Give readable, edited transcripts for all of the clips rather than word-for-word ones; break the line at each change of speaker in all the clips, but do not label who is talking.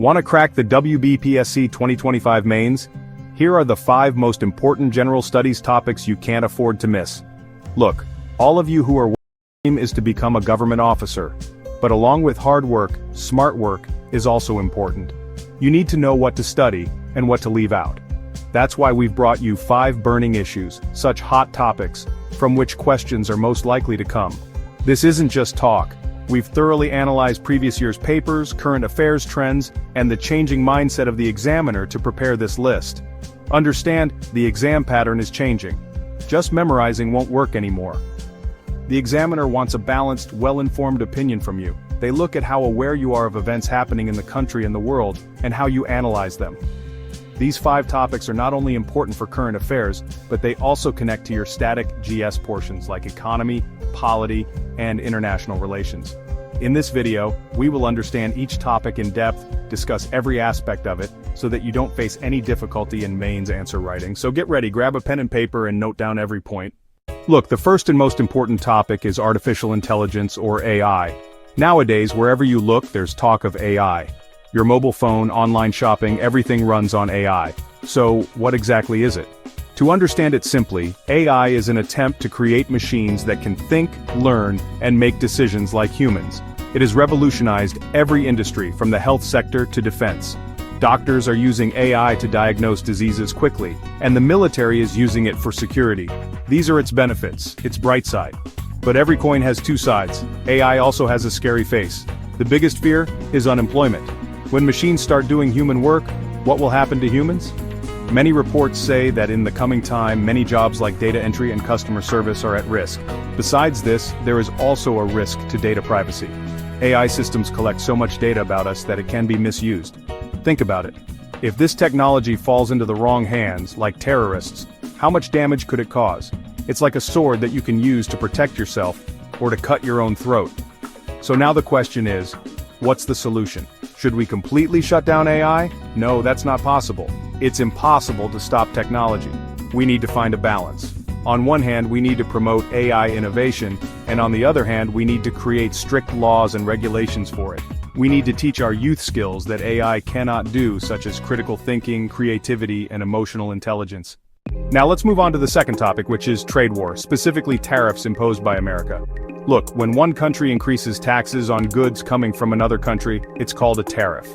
Want to crack the WBPSC 2025 Mains? Here are the 5 most important general studies topics you can't afford to miss. Look, all of you who are aim is to become a government officer. But along with hard work, smart work is also important. You need to know what to study and what to leave out. That's why we've brought you 5 burning issues, such hot topics, from which questions are most likely to come. This isn't just talk. We've thoroughly analyzed previous year's papers, current affairs trends, and the changing mindset of the examiner to prepare this list. Understand, the exam pattern is changing. Just memorizing won't work anymore. The examiner wants a balanced, well-informed opinion from you. They look at how aware you are of events happening in the country and the world, and how you analyze them. These 5 topics are not only important for current affairs, but they also connect to your static GS portions like economy, polity, and international relations. In this video, we will understand each topic in depth, discuss every aspect of it, so that you don't face any difficulty in mains answer writing. So get ready, grab a pen and paper and note down every point. Look, the first and most important topic is artificial intelligence, or AI. Nowadays, wherever you look, there's talk of AI. Your mobile phone, online shopping, everything runs on AI. So, what exactly is it? To understand it simply, AI is an attempt to create machines that can think, learn, and make decisions like humans. It has revolutionized every industry from the health sector to defense. Doctors are using AI to diagnose diseases quickly, and the military is using it for security. These are its benefits, its bright side. But every coin has 2 sides. AI also has a scary face. The biggest fear is unemployment. When machines start doing human work, what will happen to humans? Many reports say that in the coming time, many jobs like data entry and customer service are at risk. Besides this, there is also a risk to data privacy. AI systems collect so much data about us that it can be misused. Think about it. If this technology falls into the wrong hands, like terrorists, how much damage could it cause? It's like a sword that you can use to protect yourself, or to cut your own throat. So now the question is, what's the solution? Should we completely shut down AI? No, that's not possible. It's impossible to stop technology. We need to find a balance. On one hand, we need to promote AI innovation, and on the other hand, we need to create strict laws and regulations for it. We need to teach our youth skills that AI cannot do, such as critical thinking, creativity, and emotional intelligence. Now let's move on to the second topic, which is trade war, specifically tariffs imposed by America. Look, when one country increases taxes on goods coming from another country, it's called a tariff.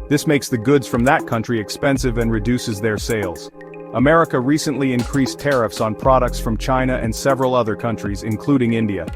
This makes the goods from that country expensive and reduces their sales. America recently increased tariffs on products from China and several other countries, including India.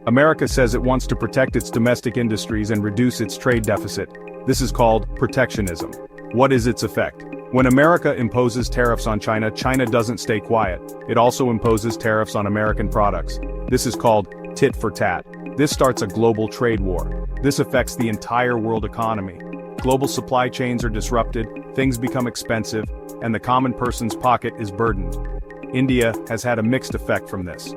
America says it wants to protect its domestic industries and reduce its trade deficit. This is called protectionism. What is its effect? When America imposes tariffs on China, China doesn't stay quiet. It also imposes tariffs on American products. This is called tit for tat. This starts a global trade war. This affects the entire world economy. Global supply chains are disrupted, things become expensive, and the common person's pocket is burdened. India has had a mixed effect from this.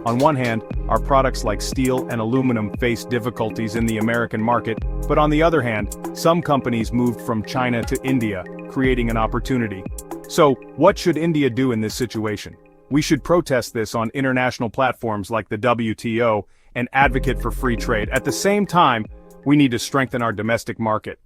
On one hand, our products like steel and aluminum face difficulties in the American market, but on the other hand, some companies moved from China to India, creating an opportunity. So, what should India do in this situation? We should protest this on international platforms like the WTO and advocate for free trade. At the same time, we need to strengthen our domestic market.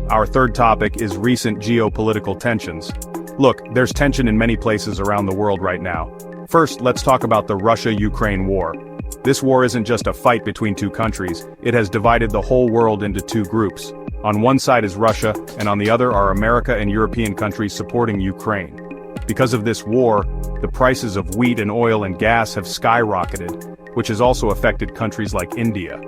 Our third topic is recent geopolitical tensions. Look, there's tension in many places around the world right now. First, let's talk about the Russia-Ukraine war. This war isn't just a fight between 2 countries, it has divided the whole world into 2 groups. On one side is Russia, and on the other are America and European countries supporting Ukraine. Because of this war, the prices of wheat and oil and gas have skyrocketed, which has also affected countries like India.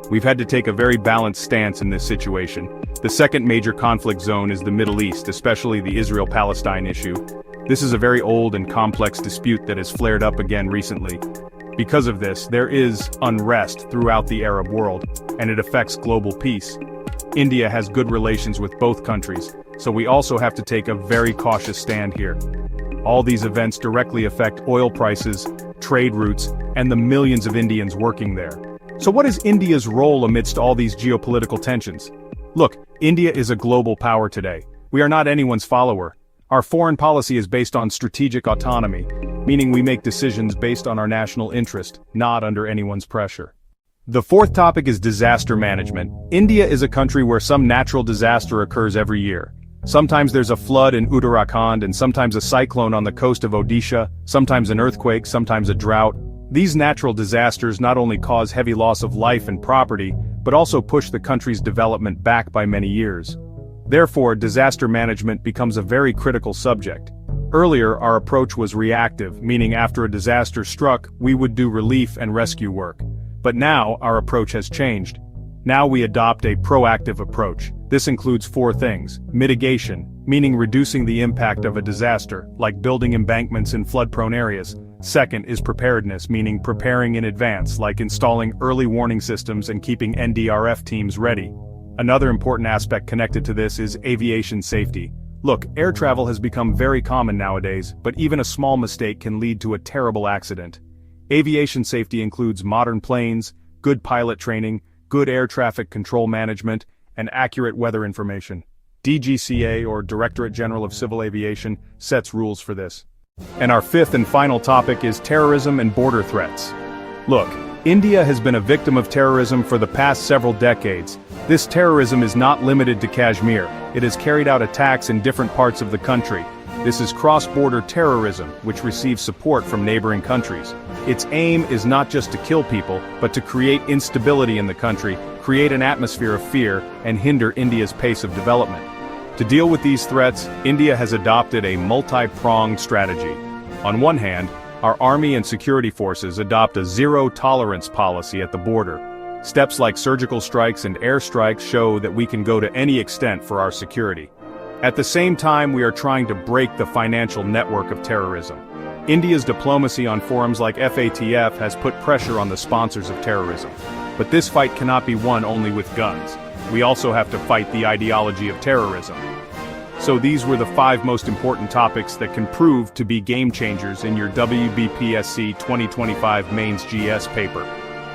We've had to take a very balanced stance in this situation. The second major conflict zone is the Middle East, especially the Israel-Palestine issue. This is a very old and complex dispute that has flared up again recently. Because of this, there is unrest throughout the Arab world, and it affects global peace. India has good relations with both countries, so we also have to take a very cautious stand here. All these events directly affect oil prices, trade routes, and the millions of Indians working there. So what is India's role amidst all these geopolitical tensions? Look, India is a global power today. We are not anyone's follower. Our foreign policy is based on strategic autonomy, meaning we make decisions based on our national interest, not under anyone's pressure. The fourth topic is disaster management. India is a country where some natural disaster occurs every year. Sometimes there's a flood in Uttarakhand and sometimes a cyclone on the coast of Odisha, sometimes an earthquake, sometimes a drought. These natural disasters not only cause heavy loss of life and property, but also push the country's development back by many years. Therefore, disaster management becomes a very critical subject. Earlier, our approach was reactive, meaning after a disaster struck, we would do relief and rescue work. But now, our approach has changed. Now we adopt a proactive approach. This includes four things: mitigation, meaning reducing the impact of a disaster, like building embankments in flood-prone areas. Second is preparedness, meaning preparing in advance, like installing early warning systems and keeping NDRF teams ready. Another important aspect connected to this is aviation safety. Look, air travel has become very common nowadays, but even a small mistake can lead to a terrible accident. Aviation safety includes modern planes, good pilot training, good air traffic control management, and accurate weather information. DGCA, or Directorate General of Civil Aviation, sets rules for this. And our fifth and final topic is terrorism and border threats. Look, India has been a victim of terrorism for the past several decades. This terrorism is not limited to Kashmir. It has carried out attacks in different parts of the country. This is cross-border terrorism, which receives support from neighboring countries. Its aim is not just to kill people, but to create instability in the country, create an atmosphere of fear, and hinder India's pace of development. To deal with these threats, India has adopted a multi-pronged strategy. On one hand, our army and security forces adopt a zero-tolerance policy at the border. Steps like surgical strikes and airstrikes show that we can go to any extent for our security. At the same time, we are trying to break the financial network of terrorism. India's diplomacy on forums like FATF has put pressure on the sponsors of terrorism. But this fight cannot be won only with guns. We also have to fight the ideology of terrorism. So these were the 5 most important topics that can prove to be game changers in your WBPSC 2025 Mains GS paper.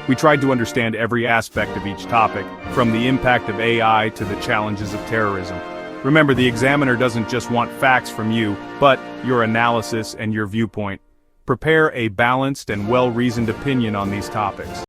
We tried to understand every aspect of each topic, from the impact of AI to the challenges of terrorism. Remember, the examiner doesn't just want facts from you, but your analysis and your viewpoint. Prepare a balanced and well-reasoned opinion on these topics.